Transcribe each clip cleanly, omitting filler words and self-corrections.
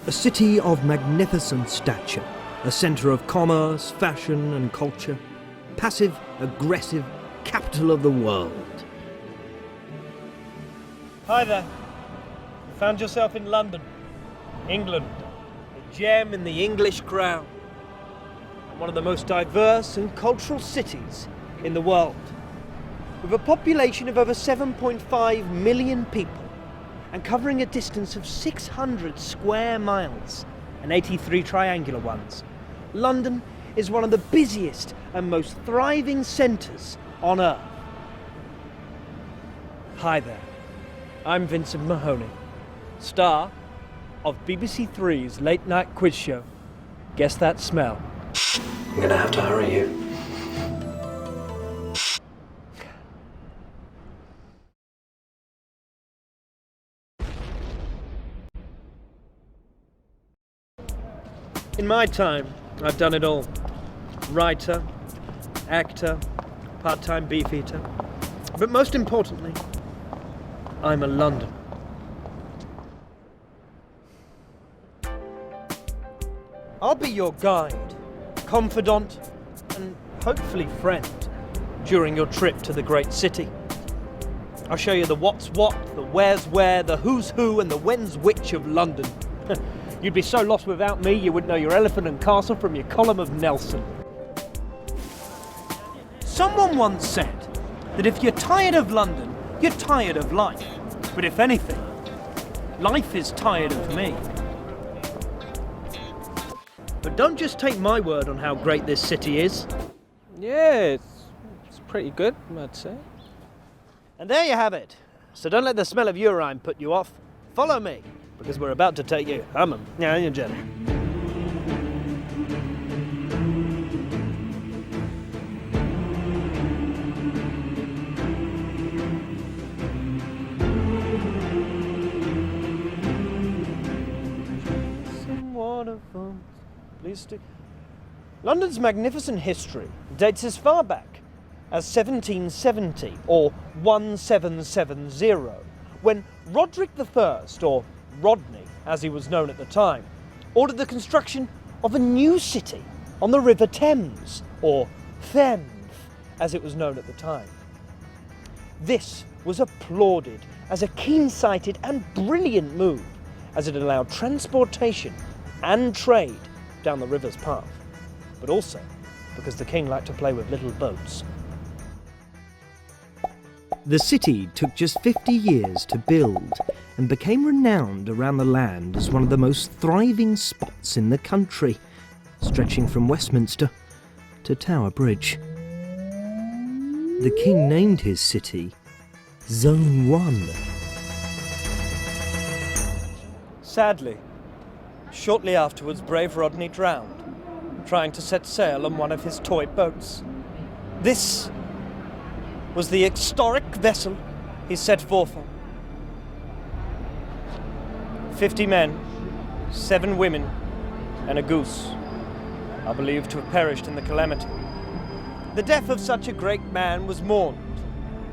A city of magnificent stature, a centre of commerce, fashion and culture, passive, aggressive, capital of the world. Hi there. You found yourself in London, England, a gem in the English crown, and one of the most diverse and cultural cities in the world. With a population of over 7.5 million people and covering a distance of 600 square miles and 83 triangular ones, London is one of the busiest and most thriving centres on Earth. Hi there, I'm Vincent Mahoney, star of BBC Three's late night quiz show, Guess That Smell. I'm gonna have to hurry you. In my time, I've done it all. Writer, actor, part-time beef eater. But most importantly, I'm a Londoner. I'll be your guide, confidant, and hopefully friend during your trip to the great city. I'll show you the what's what, the where's where, the who's who, and the when's which of London. You'd be so lost without me, you wouldn't know your elephant and castle from your column of Nelson. Someone once said that if you're tired of London, you're tired of life. But if anything, life is tired of me. But don't just take my word on how great this city is. Yeah, it's pretty good, I'd say. And there you have it. So don't let the smell of urine put you off. Follow me, because we're about to take you humming. Yeah, you're jelly. Some waterfalls, please stick. London's magnificent history dates as far back as 1770 or 1770, when Roderick I, or Rodney as he was known at the time, ordered the construction of a new city on the River Thames, or Thames as it was known at the time. This was applauded as a keen-sighted and brilliant move, as it allowed transportation and trade down the river's path, but also because the king liked to play with little boats. The city took just 50 years to build and became renowned around the land as one of the most thriving spots in the country, stretching from Westminster to Tower Bridge. The king named his city Zone 1. Sadly, shortly afterwards, brave Rodney drowned, trying to set sail on one of his toy boats. This was the historic vessel he set forth on. 50 men, 7 women, and a goose are believed to have perished in the calamity. The death of such a great man was mourned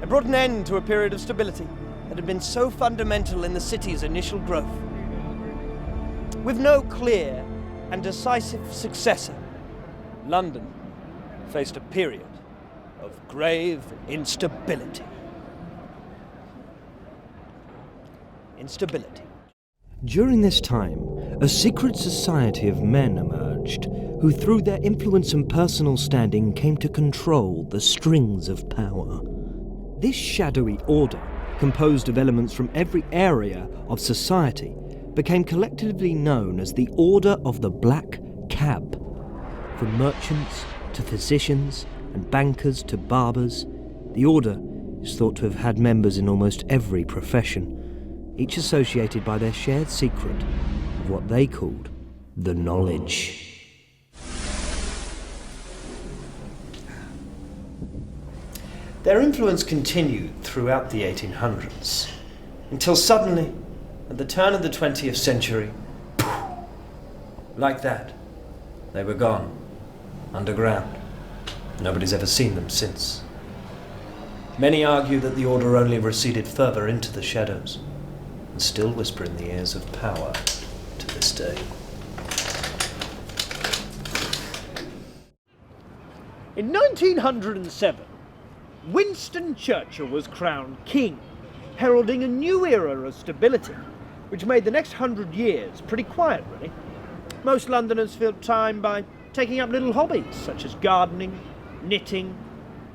and brought an end to a period of stability that had been so fundamental in the city's initial growth. With no clear and decisive successor, London faced a period of grave instability. During this time, a secret society of men emerged, who through their influence and personal standing came to control the strings of power. This shadowy order, composed of elements from every area of society, became collectively known as the Order of the Black Cab. From merchants to physicians and bankers to barbers, the order is thought to have had members in almost every profession, each associated by their shared secret of what they called the knowledge. Their influence continued throughout the 1800s, until suddenly, at the turn of the 20th century, like that, they were gone, underground. Nobody's ever seen them since. Many argue that the order only receded further into the shadows, and still whisper in the ears of power today. this day. In 1907, Winston Churchill was crowned king, heralding a new era of stability, which made the next 100 years pretty quiet, really. Most Londoners filled time by taking up little hobbies such as gardening, knitting,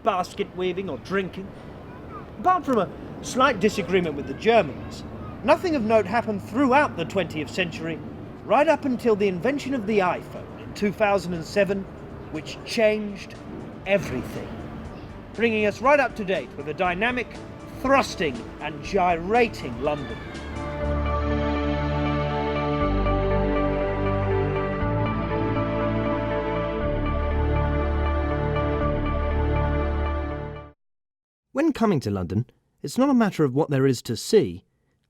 basket weaving or drinking. Apart from a slight disagreement with the Germans, nothing of note happened throughout the 20th century, right up until the invention of the iPhone in 2007, which changed everything, bringing us right up to date with a dynamic, thrusting and gyrating London. When coming to London, it's not a matter of what there is to see,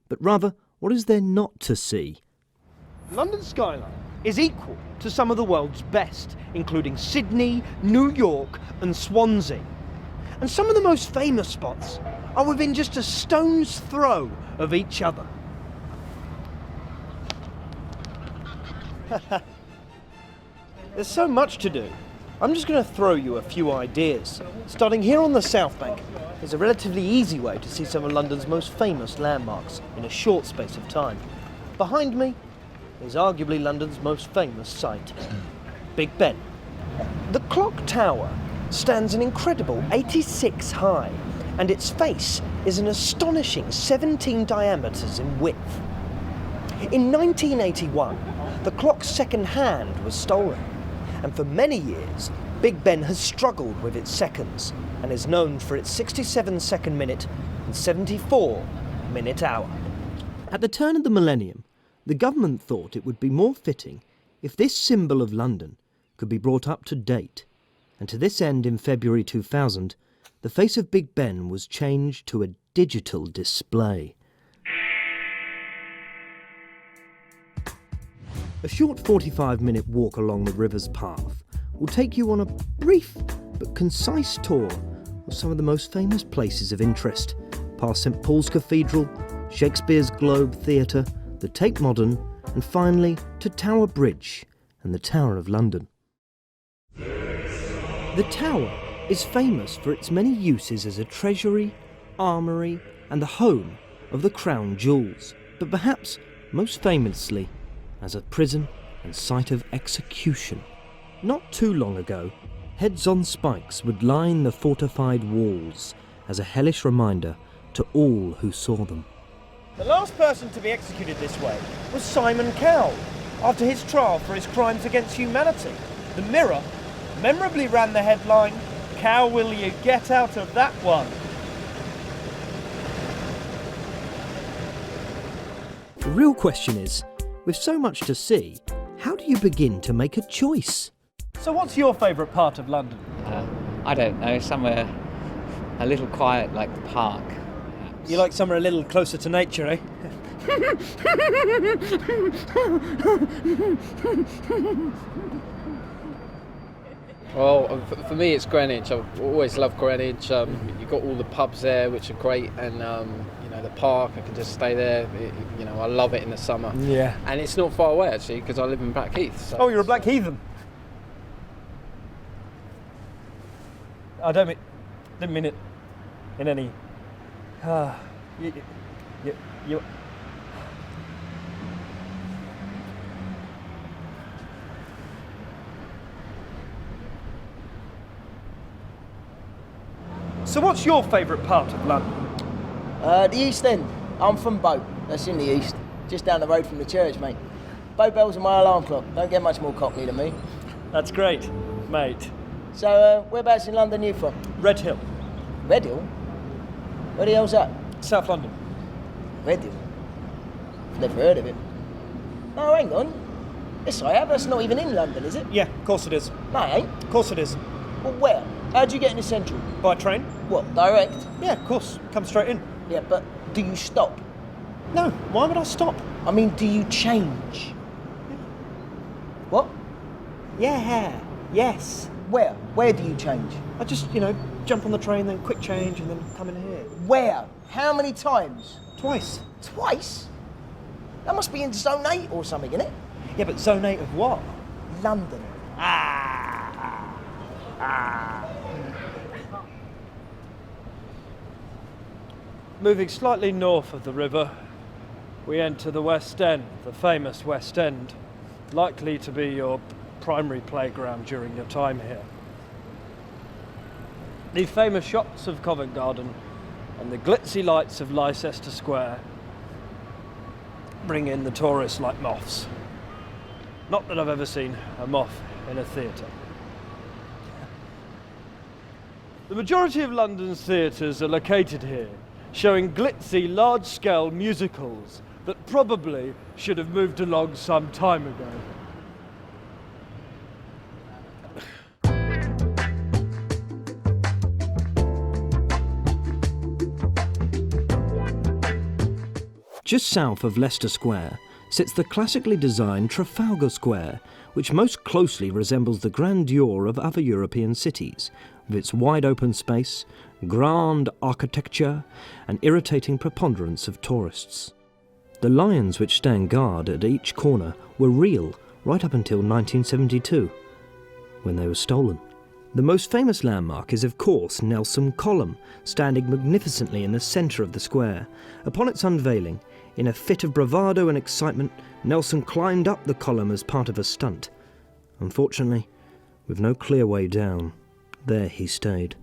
but rather what is there not to see. London's skyline is equal to some of the world's best, including Sydney, New York and Swansea. And some of the most famous spots are within just a stone's throw of each other. There's so much to do. I'm just going to throw you a few ideas. Starting here on the South Bank, there's a relatively easy way to see some of London's most famous landmarks in a short space of time. Behind me is arguably London's most famous site, Big Ben. The clock tower stands an incredible 86 high, and its face is an astonishing 17 diameters in width. In 1981, the clock's second hand was stolen, and for many years, Big Ben has struggled with its seconds and is known for its 67-second minute and 74-minute hour. At the turn of the millennium, the government thought it would be more fitting if this symbol of London could be brought up to date, and to this end in February 2000, the face of Big Ben was changed to a digital display. A short 45-minute walk along the river's path will take you on a brief but concise tour of some of the most famous places of interest, past St Paul's Cathedral, Shakespeare's Globe Theatre, the Tate Modern, and finally to Tower Bridge and the Tower of London. The Tower is famous for its many uses as a treasury, armoury, and the home of the crown jewels, but perhaps most famously as a prison and site of execution. Not too long ago, heads on spikes would line the fortified walls as a hellish reminder to all who saw them. The last person to be executed this way was Simon Cowell, after his trial for his crimes against humanity. The Mirror memorably ran the headline, "How will you get out of that one?" The real question is, with so much to see, how do you begin to make a choice? So what's your favourite part of London? I don't know, somewhere a little quiet like the park. Perhaps. You like somewhere a little closer to nature, eh? Well, for me it's Greenwich. I've always loved Greenwich. You've got all the pubs there, which are great, and the park. I can just stay there. I love it in the summer. Yeah. And it's not far away actually, because I live in Blackheath. So Oh, you're a black heathen. I didn't mean it in any. You. So what's your favourite part of London? The East End. I'm from Bow. That's in the east. Just down the road from the church, mate. Bow bells are my alarm clock. Don't get much more cockney than me. That's great, mate. So, whereabouts in London are you from? Red Hill, Red Hill? Where the hell's that? South London. Red Hill? Never heard of it. Oh, hang on. Yes, I have. That's not even in London, is it? Yeah, of course it is. No, it ain't. Of course it is. Well, where? How'd you get into Central? By train? What, direct? Yeah, of course. Come straight in. Yeah, but do you stop? No, why would I stop? I mean, do you change? What? Yeah, yes. Where? Where do you change? I just, jump on the train, then quick change, and then come in here. Where? How many times? Twice. Twice? That must be in Zone 8 or something, innit? Yeah, but Zone 8 of what? London. Moving slightly north of the river, we enter the West End, the famous West End, likely to be your primary playground during your time here. The famous shops of Covent Garden and the glitzy lights of Leicester Square bring in the tourists like moths. Not that I've ever seen a moth in a theatre. The majority of London's theatres are located here, showing glitzy, large-scale musicals that probably should have moved along some time ago. Just south of Leicester Square sits the classically designed Trafalgar Square, which most closely resembles the grandeur of other European cities, with its wide open space, grand architecture, and irritating preponderance of tourists. The lions which stand guard at each corner were real right up until 1972, when they were stolen. The most famous landmark is, of course, Nelson Column, standing magnificently in the centre of the square. Upon its unveiling, in a fit of bravado and excitement, Nelson climbed up the column as part of a stunt. Unfortunately, with no clear way down, there he stayed.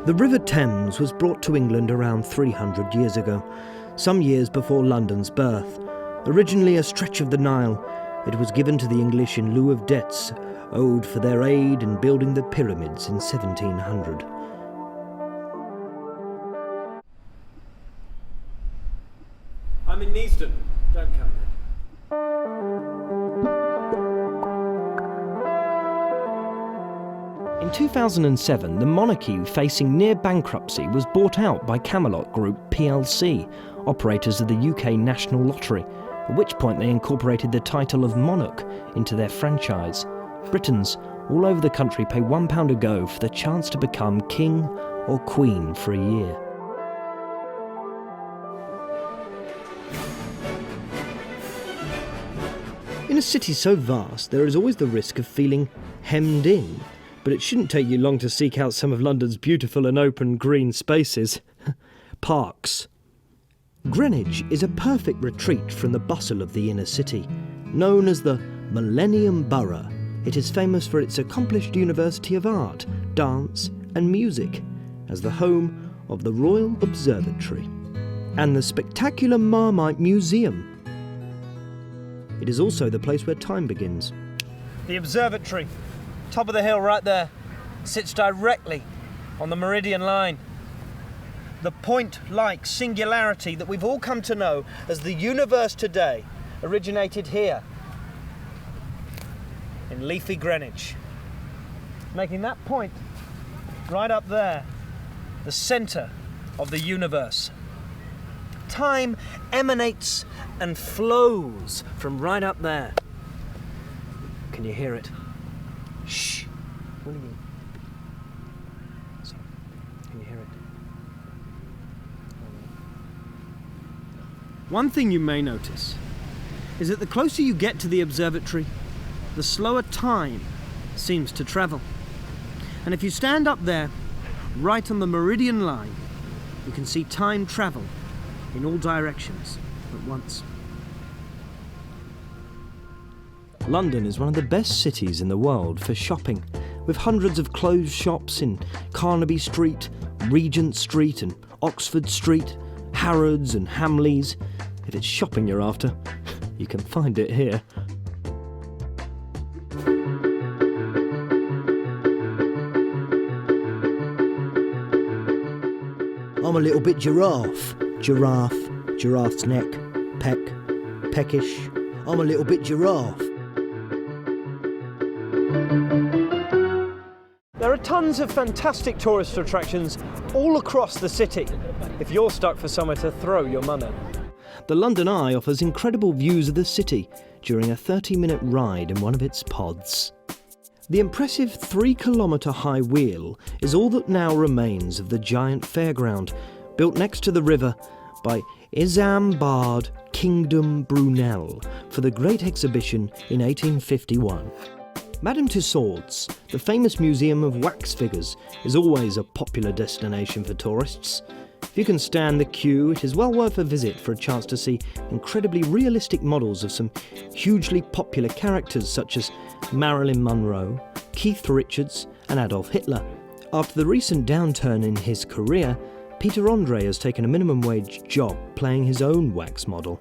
The River Thames was brought to England around 300 years ago, some years before London's birth. Originally a stretch of the Nile, it was given to the English in lieu of debts owed for their aid in building the pyramids in 1700. I'm in Neasden. Don't come here. In 2007, the monarchy, facing near bankruptcy, was bought out by Camelot Group plc, operators of the UK National Lottery, at which point they incorporated the title of monarch into their franchise. Britons all over the country pay £1 a go for the chance to become king or queen for a year. In a city so vast, there is always the risk of feeling hemmed in, but it shouldn't take you long to seek out some of London's beautiful and open green spaces. Parks. Greenwich is a perfect retreat from the bustle of the inner city. Known as the Millennium Borough, it is famous for its accomplished University of Art, Dance and Music, as the home of the Royal Observatory, and the spectacular Marmite Museum. It is also the place where time begins. The observatory, top of the hill right there, sits directly on the meridian line. The point-like singularity that we've all come to know as the universe today originated here, in leafy Greenwich, making that point right up there the centre of the universe. Time emanates and flows from right up there. Can you hear it? Shh. Will you? So, can you hear it? One thing you may notice is that the closer you get to the observatory, the slower time seems to travel. And if you stand up there, right on the meridian line, you can see time travel in all directions at once. London is one of the best cities in the world for shopping, with hundreds of clothes shops in Carnaby Street, Regent Street and Oxford Street, Harrods and Hamleys. If it's shopping you're after, you can find it here. I'm a little bit giraffe. Giraffe, giraffe's neck, peck, peckish. I'm a little bit giraffe. There are tons of fantastic tourist attractions all across the city, if you're stuck for somewhere to throw your money. The London Eye offers incredible views of the city during a 30-minute ride in one of its pods. The impressive 3-kilometre high wheel is all that now remains of the giant fairground, built next to the river by Isambard Kingdom Brunel for the Great Exhibition in 1851. Madame Tussauds, the famous museum of wax figures, is always a popular destination for tourists. If you can stand the queue, it is well worth a visit for a chance to see incredibly realistic models of some hugely popular characters such as Marilyn Monroe, Keith Richards and Adolf Hitler. After the recent downturn in his career, Peter Andre has taken a minimum wage job playing his own wax model.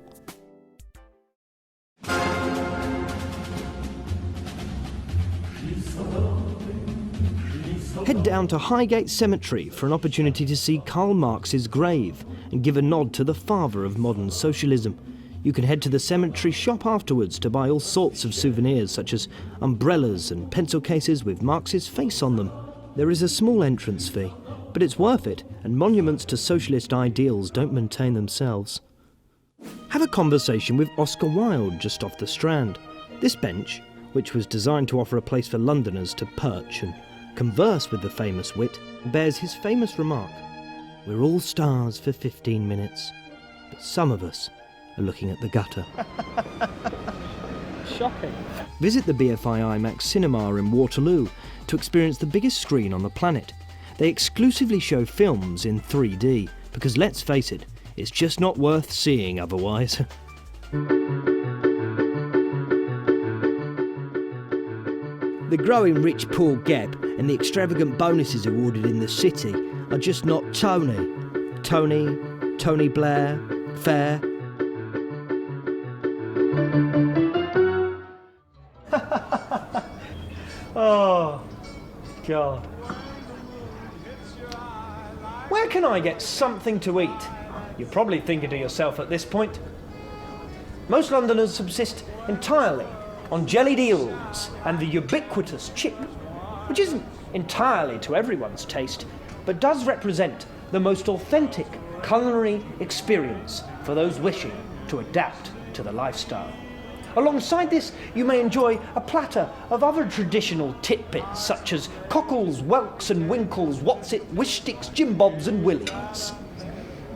Head down to Highgate Cemetery for an opportunity to see Karl Marx's grave and give a nod to the father of modern socialism. You can head to the cemetery shop afterwards to buy all sorts of souvenirs such as umbrellas and pencil cases with Marx's face on them. There is a small entrance fee, but it's worth it, and monuments to socialist ideals don't maintain themselves. Have a conversation with Oscar Wilde just off the Strand. This bench, which was designed to offer a place for Londoners to perch and converse with the famous wit, bears his famous remark: "We're all stars for 15 minutes, but some of us are looking at the gutter." Shocking. Visit the BFI IMAX cinema in Waterloo to experience the biggest screen on the planet. They exclusively show films in 3D, because let's face it, it's just not worth seeing otherwise. The growing rich poor gap and the extravagant bonuses awarded in the city are just not Tony. Tony Blair, fair. Oh, God. Where can I get something to eat? You're probably thinking to yourself at this point. Most Londoners subsist entirely on jellied eels and the ubiquitous chip, which isn't entirely to everyone's taste, but does represent the most authentic culinary experience for those wishing to adapt to the lifestyle. Alongside this, you may enjoy a platter of other traditional titbits such as cockles, whelks and winkles, what's it, wish sticks, Jim Bobs and Willies.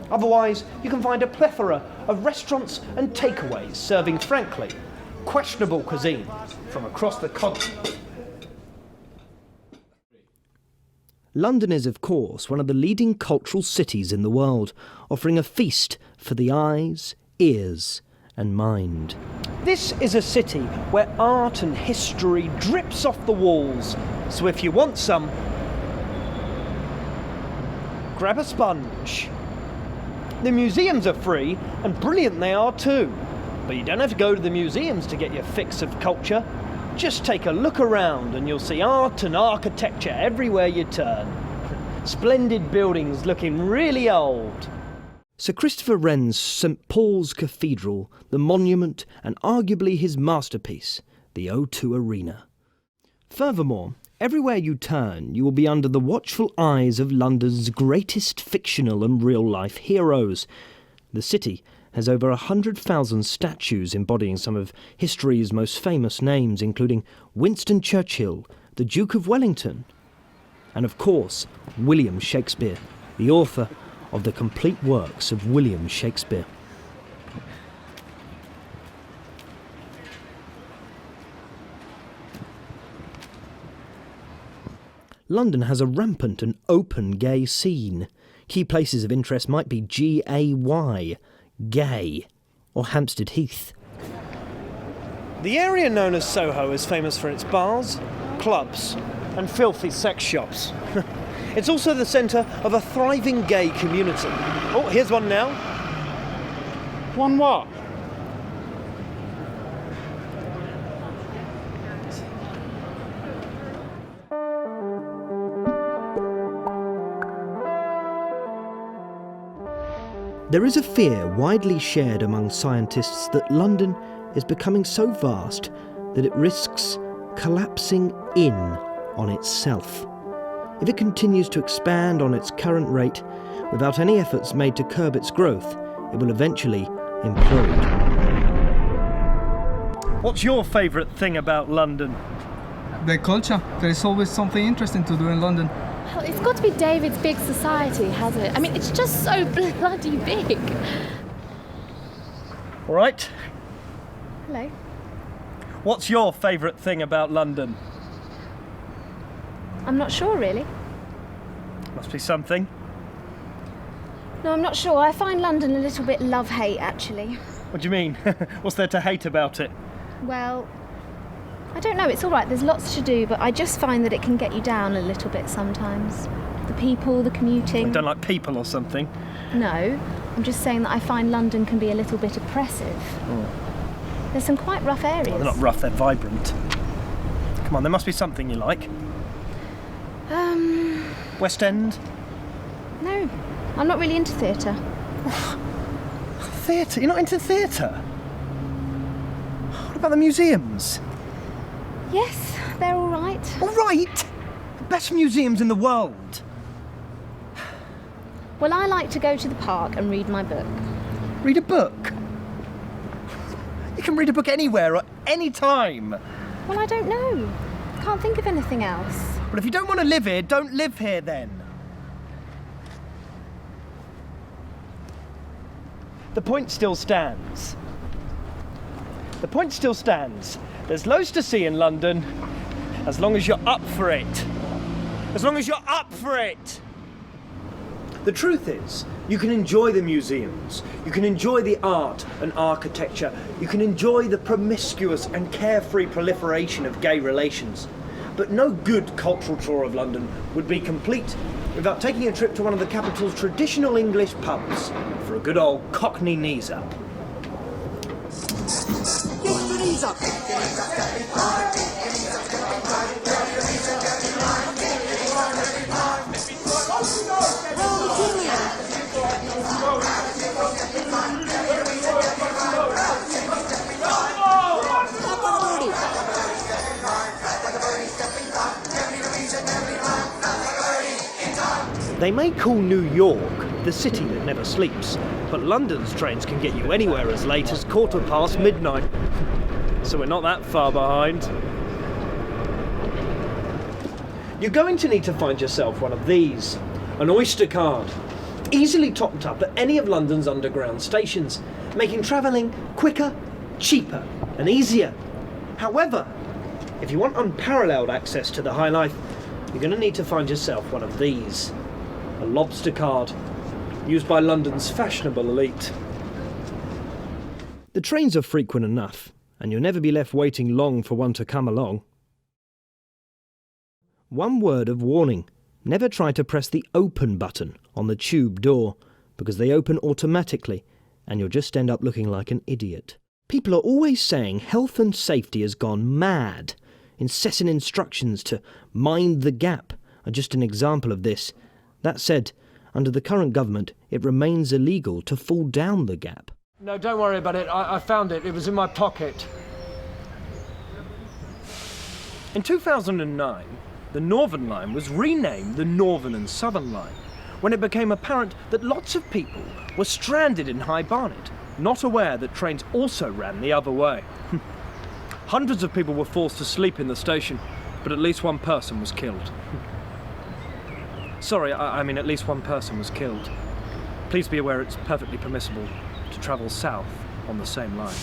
Otherwise, you can find a plethora of restaurants and takeaways serving, frankly, questionable cuisine from across the continent. London is, of course, one of the leading cultural cities in the world, offering a feast for the eyes, ears and mind. This is a city where art and history drips off the walls, so if you want some, grab a sponge. The museums are free, and brilliant they are too. But you don't have to go to the museums to get your fix of culture. Just take a look around and you'll see art and architecture everywhere you turn. Splendid buildings looking really old. Sir Christopher Wren's St Paul's Cathedral, the monument and arguably his masterpiece, the O2 Arena. Furthermore, everywhere you turn, you will be under the watchful eyes of London's greatest fictional and real-life heroes. The city has over 100,000 statues embodying some of history's most famous names, including Winston Churchill, the Duke of Wellington, and of course, William Shakespeare, the author of the complete works of William Shakespeare. London has a rampant and open gay scene. Key places of interest might be GAY, Gay, or Hampstead Heath. The area known as Soho is famous for its bars, clubs, and filthy sex shops. It's also the centre of a thriving gay community. Oh, here's one now. One what? There is a fear widely shared among scientists that London is becoming so vast that it risks collapsing in on itself. If it continues to expand on its current rate without any efforts made to curb its growth, it will eventually implode. What's your favourite thing about London? the culture. There is always something interesting to do in London. Well, it's got to be David's big society, hasn't it? I mean, it's just so bloody big. All right. Hello. What's your favourite thing about London? I'm not sure, really. Must be something. No, I'm not sure. I find London a little bit love-hate, actually. What do you mean? What's there to hate about it? Well, I don't know. It's all right. There's lots to do, but I just find that it can get you down a little bit sometimes. The people, the commuting. I don't like people or something. No, I'm just saying that I find London can be a little bit oppressive. There's some quite rough areas. Well, they're not rough, they're vibrant. Come on, there must be something you like. West End? No, I'm not really into theatre. Theatre? You're not into theatre? What about the museums? Yes, they're all right. All right? The best museums in the world. Well, I like to go to the park and read my book. Read a book? You can read a book anywhere at any time. Well, I don't know. Can't think of anything else. Well, if you don't want to live here, don't live here then. The point still stands. The point still stands. There's loads to see in London, as long as you're up for it. As long as you're up for it. The truth is, you can enjoy the museums, you can enjoy the art and architecture, you can enjoy the promiscuous and carefree proliferation of gay relations. But no good cultural tour of London would be complete without taking a trip to one of the capital's traditional English pubs for a good old Cockney knees up. Get the knees up! They may call New York the city that never sleeps, but London's trains can get you anywhere as late as midnight. So we're not that far behind. You're going to need to find yourself one of these, an Oyster card. Easily topped up at any of London's underground stations, making travelling quicker, cheaper and easier. However, if you want unparalleled access to the high life, you're going to need to find yourself one of these. A lobster card, used by London's fashionable elite. The trains are frequent enough, and you'll never be left waiting long for one to come along. One word of warning: never try to press the open button on the tube door, because they open automatically, and you'll just end up looking like an idiot. People are always saying health and safety has gone mad. Incessant instructions to mind the gap are just an example of this. That said, under the current government, it remains illegal to fall down the gap. No, don't worry about it. I found it. It was in my pocket. In 2009, the Northern Line was renamed the Northern and Southern Line when it became apparent that lots of people were stranded in High Barnet, not aware that trains also ran the other way. Hundreds of people were forced to sleep in the station, but at least one person was killed. Sorry, I mean at least one person was killed. Please be aware it's perfectly permissible to travel south on the same line.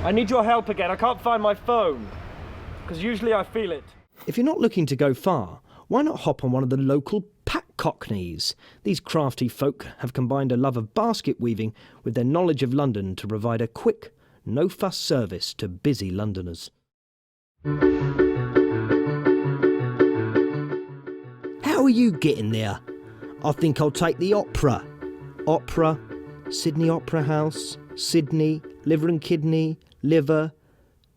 I need your help again. I can't find my phone, because usually I feel it. If you're not looking to go far, why not hop on one of the local pack cockneys? These crafty folk have combined a love of basket weaving with their knowledge of London to provide a quick, no-fuss service to busy Londoners. How are you getting there? I think I'll take the Opera. Opera, Sydney Opera House, Sydney, liver and kidney, liver,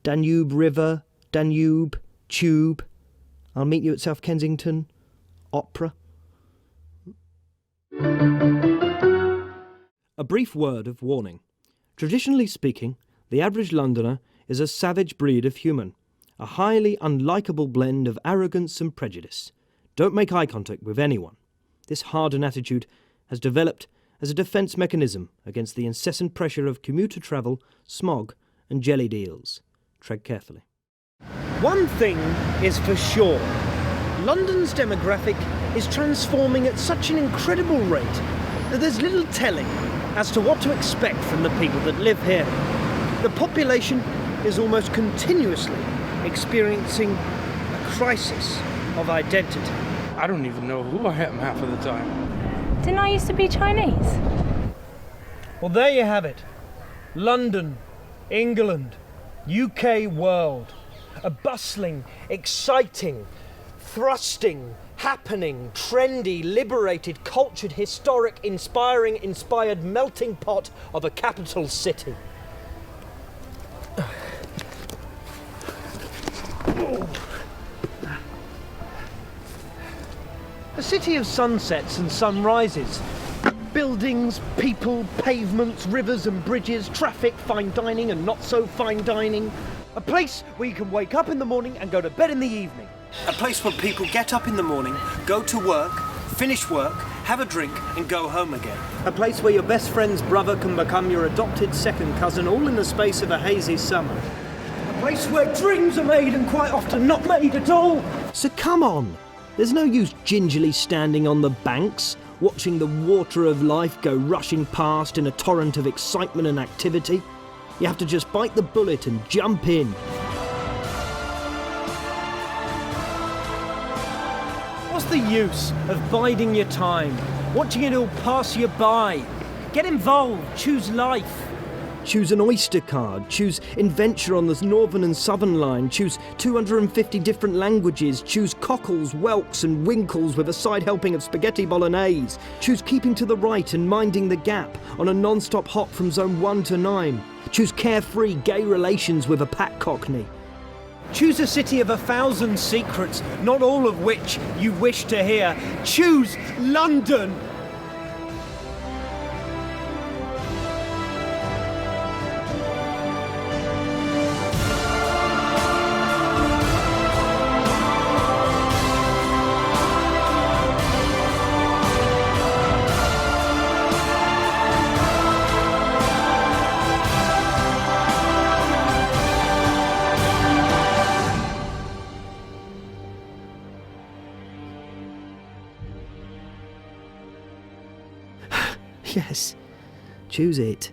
Danube River, Danube, tube. I'll meet you at South Kensington. Opera. A brief word of warning. Traditionally speaking, the average Londoner is a savage breed of human, a highly unlikable blend of arrogance and prejudice. Don't make eye contact with anyone. This hardened attitude has developed as a defence mechanism against the incessant pressure of commuter travel, smog and jelly deals. Tread carefully. One thing is for sure. London's demographic is transforming at such an incredible rate that there's little telling as to what to expect from the people that live here. The population is almost continuously experiencing a crisis of identity. I don't even know who I am half of the time. Didn't I used to be Chinese? Well, there you have it. London, England, UK world. A bustling, exciting, thrusting, happening, trendy, liberated, cultured, historic, inspiring, inspired melting pot of a capital city. A city of sunsets and sunrises. Buildings, people, pavements, rivers and bridges, traffic, fine dining and not so fine dining. A place where you can wake up in the morning and go to bed in the evening. A place where people get up in the morning, go to work, finish work, have a drink and go home again. A place where your best friend's brother can become your adopted second cousin all in the space of a hazy summer. A place where dreams are made and quite often not made at all. So come on, there's no use gingerly standing on the banks, watching the water of life go rushing past in a torrent of excitement and activity. You have to just bite the bullet and jump in. What's the use of biding your time, watching it all pass you by? Get involved, choose life. Choose an Oyster card, choose Adventure on the Northern and Southern Line, choose 250 different languages, choose cockles, whelks and winkles with a side helping of spaghetti bolognese, choose keeping to the right and minding the gap on a non-stop hop from zone 1 to 9, choose carefree gay relations with a Pat Cockney. Choose a city of 1,000 secrets, not all of which you wish to hear. Choose London! Yes, choose it.